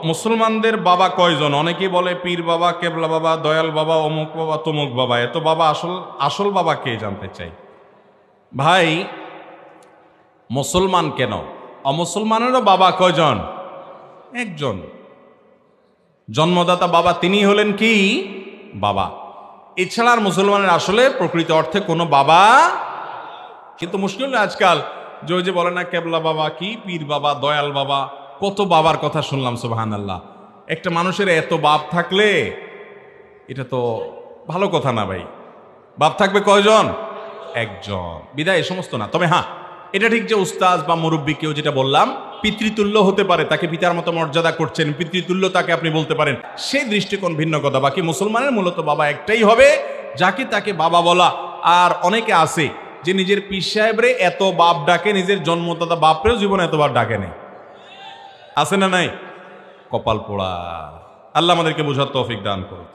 মুসলমানদের বাবা কয়জন? অনেকেই বলে পীর বাবা, কেবলা বাবা, দয়াল বাবা, অমুক বাবা, তমুক বাবা। এত বাবা আসল বাবা কে জানতে চাই। ভাই, মুসলমান কেন, অমুসলমানেরও বাবা কয়জন? একজন। জন্মদাতা বাবা, তিনি হলেন কি বাবা। এছাড়া আর মুসলমানের আসলে প্রকৃত অর্থে কোনো বাবা। কিন্তু মুশকিল হলো আজকাল যে ওই যে বলে না কেবলা বাবা, কি পীর বাবা, দয়াল বাবা, কত বাবার কথা শুনলাম। সুবহানাল্লাহ। একটা মানুষের এত বাপ থাকলে এটা তো ভালো কথা না ভাই। বাপ থাকবে কয়জন? একজন। বিদায় এ সমস্ত না। তবে হ্যাঁ, এটা ঠিক যে উস্তাজ বা মুরব্বী কেউ, যেটা বললাম, পিতৃতুল্য হতে পারে, তাকে পিতার মতো মর্যাদা করছেন, পিতৃতুল্য তাকে আপনি বলতে পারেন, সেই দৃষ্টিকোণ ভিন্ন কথা। বাকি মুসলমানের মূলত বাবা একটাই হবে, যাকে তাকে বাবা বলা। আর অনেকে আছে যে নিজের পীর সাহেবরে এত বাপ ডাকে, নিজের জন্মদাতা বাপরেও জীবনে এতবার ডাকে নেই। আছে না নাই? কপাল পোড়া। আল্লাহ আমাদেরকে বোঝার তৌফিক দান করুন।